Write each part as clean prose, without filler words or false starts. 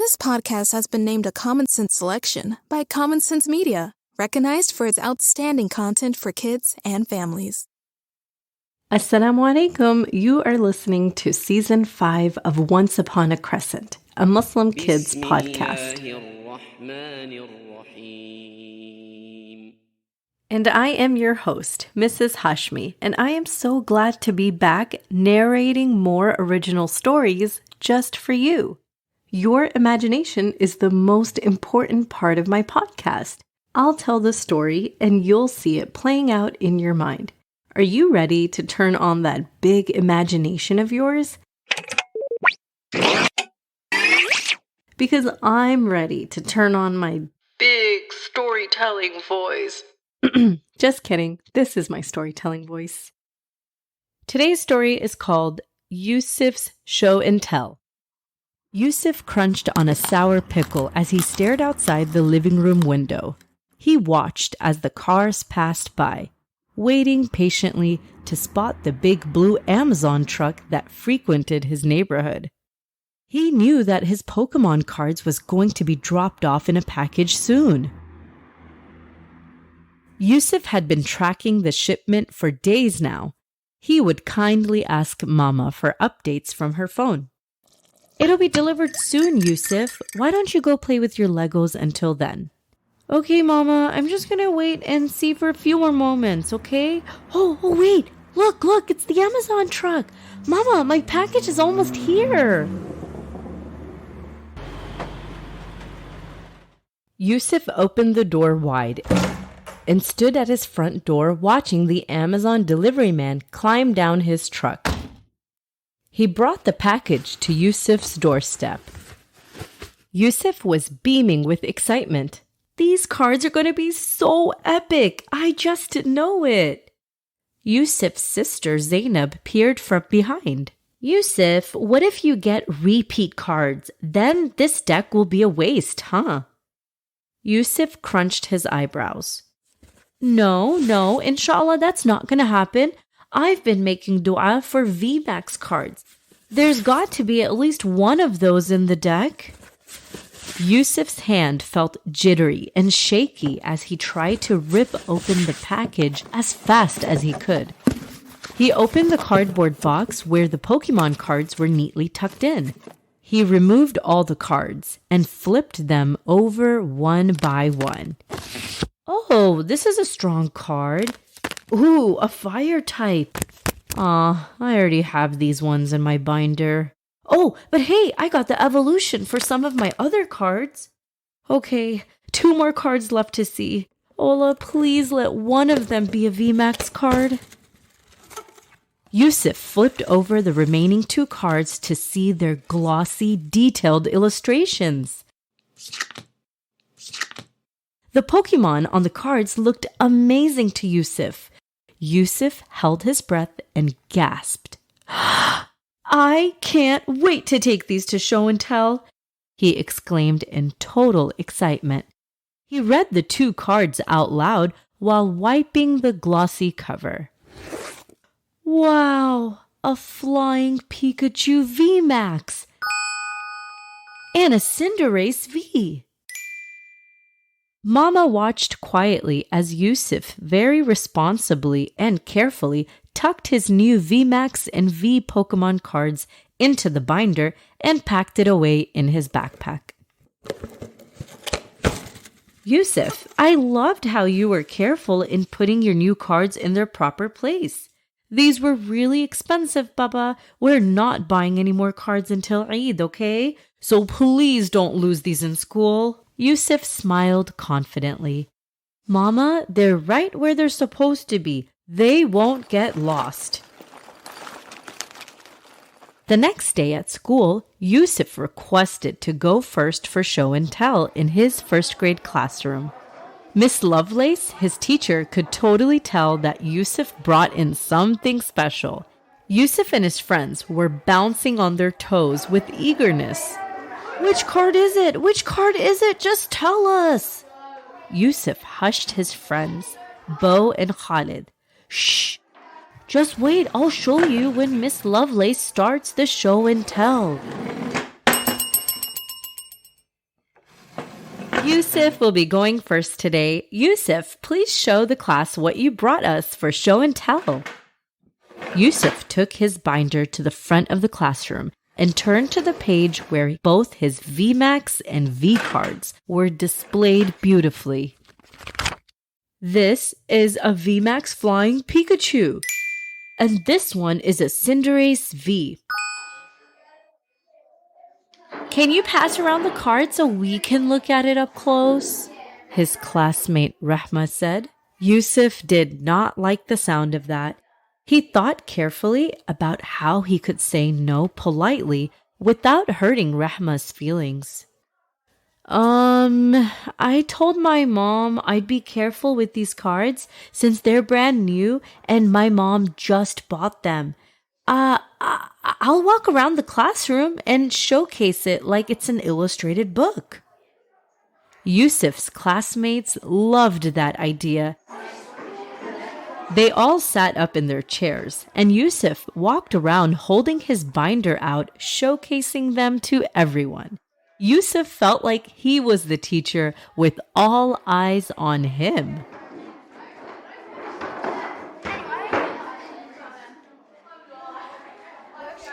This podcast has been named a Common Sense selection by Common Sense Media, recognized for its outstanding content for kids and families. Assalamu alaikum. You are listening to Season 5 of Once Upon a Crescent, a Muslim kids podcast. And I am your host, Mrs. Hashimi, and I am so glad to be back narrating more original stories just for you. Your imagination is the most important part of my podcast. I'll tell the story and you'll see it playing out in your mind. Are you ready to turn on that big imagination of yours? Because I'm ready to turn on my big storytelling voice. Just kidding. This is my storytelling voice. Today's story is called Yusuf's Show and Tell. Yusuf crunched on a sour pickle as he stared outside the living room window. He watched as the cars passed by, waiting patiently to spot the big blue Amazon truck that frequented his neighborhood. He knew that his Pokemon cards was going to be dropped off in a package soon. Yusuf had been tracking the shipment for days now. He would kindly ask Mama for updates from her phone. "It'll be delivered soon, Yusuf. Why don't you go play with your Legos until then?" "Okay, Mama, I'm just gonna wait and see for a few more moments, okay?" Oh, wait! Look, it's the Amazon truck! Mama, my package is almost here! Yusuf opened the door wide and stood at his front door watching the Amazon delivery man climb down his truck. He brought the package to Yusuf's doorstep. Yusuf was beaming with excitement. "These cards are going to be so epic! I just know it!" Yusuf's sister Zaynab peered from behind. "Yusuf, what if you get repeat cards? Then this deck will be a waste, huh?" Yusuf crunched his eyebrows. No, inshallah that's not going to happen. I've been making dua for VMAX cards. There's got to be at least one of those in the deck. Yusuf's hand felt jittery and shaky as he tried to rip open the package as fast as he could. He opened the cardboard box where the Pokemon cards were neatly tucked in. He removed all the cards and flipped them over one by one. Oh, this is a strong card. Ooh, a fire type. I already have these ones in my binder. Oh, but hey, I got the evolution for some of my other cards. Okay, 2 more cards left to see. Ola, please let one of them be a VMAX card. Yusuf flipped over the remaining 2 cards to see their glossy, detailed illustrations. The Pokemon on the cards looked amazing to Yusuf. Yusuf held his breath and gasped. "I can't wait to take these to show and tell," he exclaimed in total excitement. He read the 2 cards out loud while wiping the glossy cover. "Wow, a flying Pikachu VMAX and a Cinderace V." Mama watched quietly as Yusuf very responsibly and carefully tucked his new VMAX and V Pokemon cards into the binder and packed it away in his backpack. "Yusuf, I loved how you were careful in putting your new cards in their proper place. These were really expensive, Baba. We're not buying any more cards until Eid, okay? So please don't lose these in school." Yusuf smiled confidently. "Mama, they're right where they're supposed to be. They won't get lost." The next day at school, Yusuf requested to go first for show and tell in his first grade classroom. Miss Lovelace, his teacher, could totally tell that Yusuf brought in something special. Yusuf and his friends were bouncing on their toes with eagerness. "Which card is it? Which card is it? Just tell us." Yusuf hushed his friends, Bo and Khalid. "Shh! Just wait, I'll show you when Miss Lovelace starts the show and tell." Yusuf will be going first today. Yusuf, please show the class what you brought us for show and tell. Yusuf took his binder to the front of the classroom and turned to the page where both his VMAX and V cards were displayed beautifully. This is a VMAX Flying Pikachu, and this one is a Cinderace V. Can you pass around the card so we can look at it up close? His classmate Rahma said. Yusuf did not like the sound of that. He thought carefully about how he could say no politely without hurting Rahma's feelings. I told my mom I'd be careful with these cards since they're brand new and my mom just bought them. I'll walk around the classroom and showcase it like it's an illustrated book. Yusuf's classmates loved that idea. They all sat up in their chairs, and Yusuf walked around holding his binder out, showcasing them to everyone. Yusuf felt like he was the teacher with all eyes on him.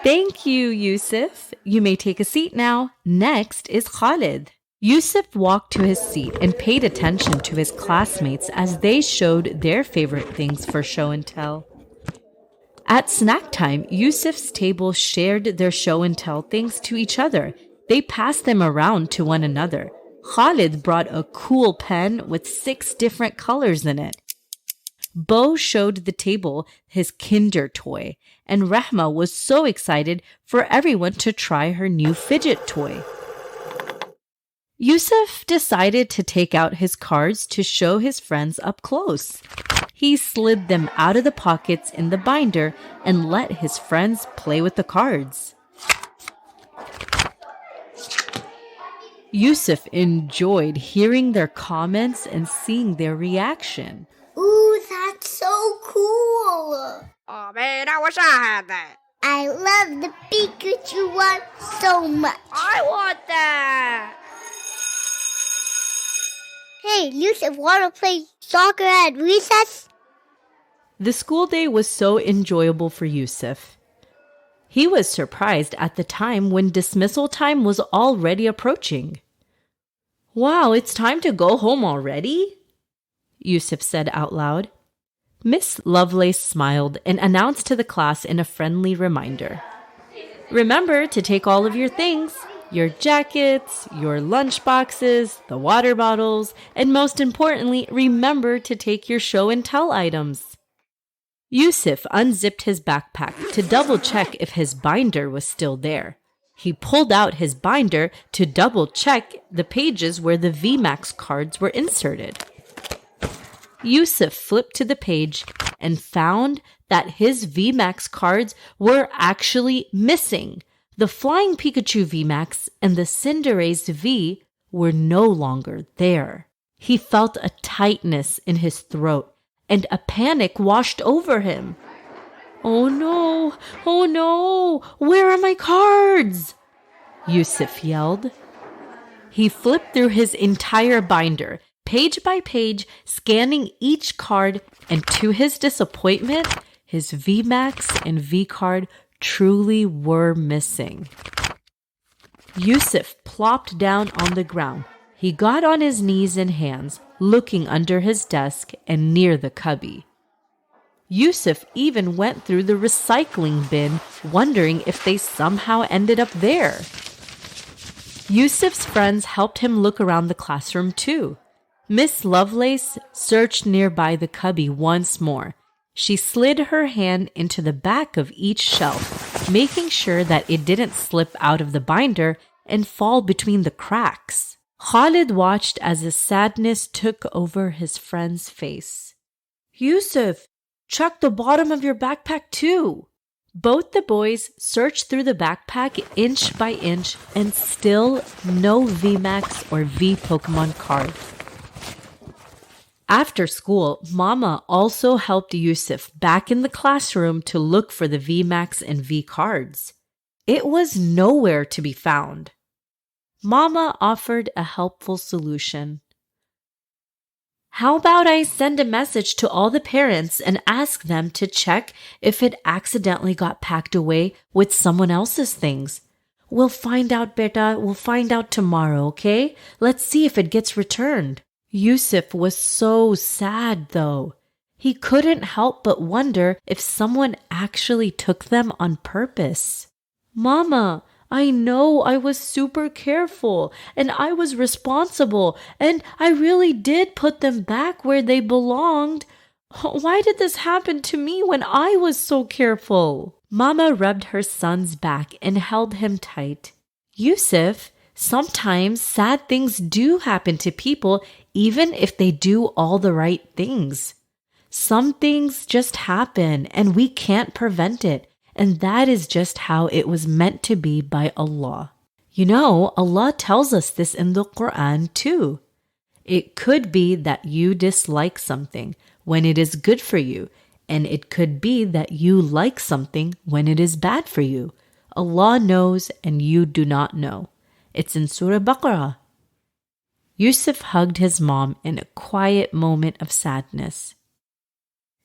Thank you, Yusuf. You may take a seat now. Next is Khalid. Yusuf walked to his seat and paid attention to his classmates as they showed their favorite things for show and tell. At snack time, Yusuf's table shared their show and tell things to each other. They passed them around to one another. Khalid brought a cool pen with 6 different colors in it. Bo showed the table his Kinder toy, and Rahma was so excited for everyone to try her new fidget toy. Yusuf decided to take out his cards to show his friends up close. He slid them out of the pockets in the binder and let his friends play with the cards. Yusuf enjoyed hearing their comments and seeing their reaction. Ooh, that's so cool! Oh man, I wish I had that. I love the Pikachu one so much. I want that. Hey, Yusuf, want to play soccer at recess? The school day was so enjoyable for Yusuf. He was surprised at the time when dismissal time was already approaching. Wow, it's time to go home already? Yusuf said out loud. Miss Lovelace smiled and announced to the class in a friendly reminder. Remember to take all of your things, your jackets, your lunch boxes, the water bottles, and most importantly, remember to take your show and tell items. Yusuf unzipped his backpack to double check if his binder was still there. He pulled out his binder to double check the pages where the VMAX cards were inserted. Yusuf flipped to the page and found that his VMAX cards were actually missing. The Flying Pikachu VMAX and the Cinderace V were no longer there. He felt a tightness in his throat and a panic washed over him. Oh no, where are my cards? Yusuf yelled. He flipped through his entire binder, page by page, scanning each card, and to his disappointment, his VMAX and V card truly were missing. Yusuf plopped down on the ground. He got on his knees and hands, looking under his desk and near the cubby. Yusuf even went through the recycling bin, wondering if they somehow ended up there. Yusuf's friends helped him look around the classroom too. Miss Lovelace searched nearby the cubby once more. She slid her hand into the back of each shelf, making sure that it didn't slip out of the binder and fall between the cracks. Khalid watched as a sadness took over his friend's face. Yusuf, check the bottom of your backpack too. Both the boys searched through the backpack inch by inch and still no VMAX or V Pokemon card. After school, Mama also helped Yusuf back in the classroom to look for the VMAX and V cards. It was nowhere to be found. Mama offered a helpful solution. How about I send a message to all the parents and ask them to check if it accidentally got packed away with someone else's things? We'll find out, beta. We'll find out tomorrow, okay? Let's see if it gets returned. Yusuf was so sad, though. He couldn't help but wonder if someone actually took them on purpose. Mama, I know I was super careful and I was responsible and I really did put them back where they belonged. Why did this happen to me when I was so careful? Mama rubbed her son's back and held him tight. Yusuf, sometimes sad things do happen to people even if they do all the right things. Some things just happen and we can't prevent it. And that is just how it was meant to be by Allah. You know, Allah tells us this in the Quran too. It could be that you dislike something when it is good for you, and it could be that you like something when it is bad for you. Allah knows and you do not know. It's in Surah Baqarah. Yusuf hugged his mom in a quiet moment of sadness.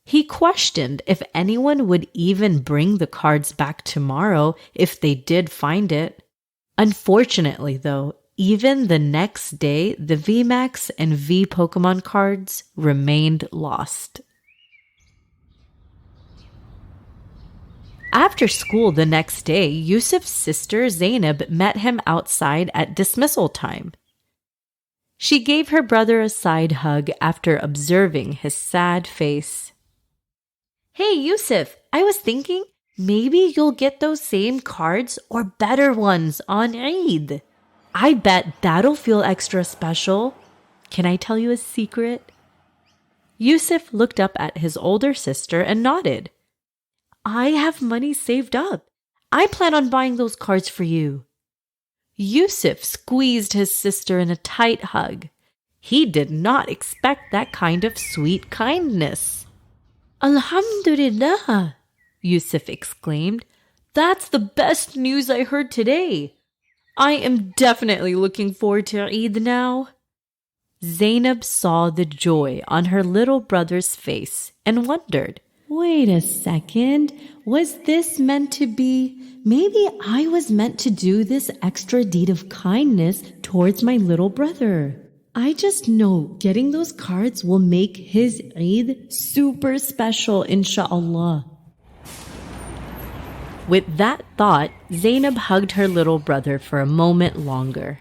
He questioned if anyone would even bring the cards back tomorrow if they did find it. Unfortunately, though, even the next day, the VMAX and V Pokemon cards remained lost. After school the next day, Yusuf's sister Zaynab met him outside at dismissal time. She gave her brother a side hug after observing his sad face. Hey, Yusuf, I was thinking maybe you'll get those same cards or better ones on Eid. I bet that'll feel extra special. Can I tell you a secret? Yusuf looked up at his older sister and nodded. I have money saved up. I plan on buying those cards for you. Yusuf squeezed his sister in a tight hug. He did not expect that kind of sweet kindness. Alhamdulillah, Yusuf exclaimed. That's the best news I heard today. I am definitely looking forward to Eid now. Zaynab saw the joy on her little brother's face and wondered, wait a second, was this meant to be? Maybe I was meant to do this extra deed of kindness towards my little brother. I just know getting those cards will make his Eid super special, inshallah. With that thought, Zaynab hugged her little brother for a moment longer.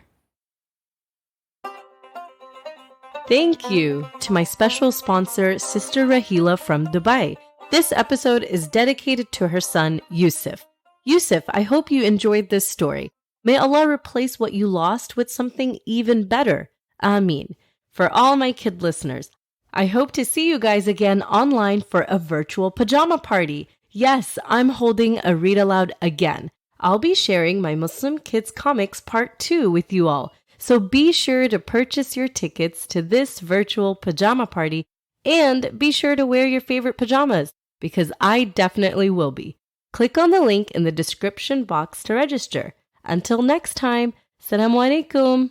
Thank you to my special sponsor, Sister Rahila from Dubai. This episode is dedicated to her son, Yusuf. Yusuf, I hope you enjoyed this story. May Allah replace what you lost with something even better. Ameen. For all my kid listeners, I hope to see you guys again online for a virtual pajama party. Yes, I'm holding a Read Aloud again. I'll be sharing my Muslim Kids Comics Part 2 with you all. So be sure to purchase your tickets to this virtual pajama party and be sure to wear your favorite pajamas because I definitely will be. Click on the link in the description box to register. Until next time, Assalamu alaikum.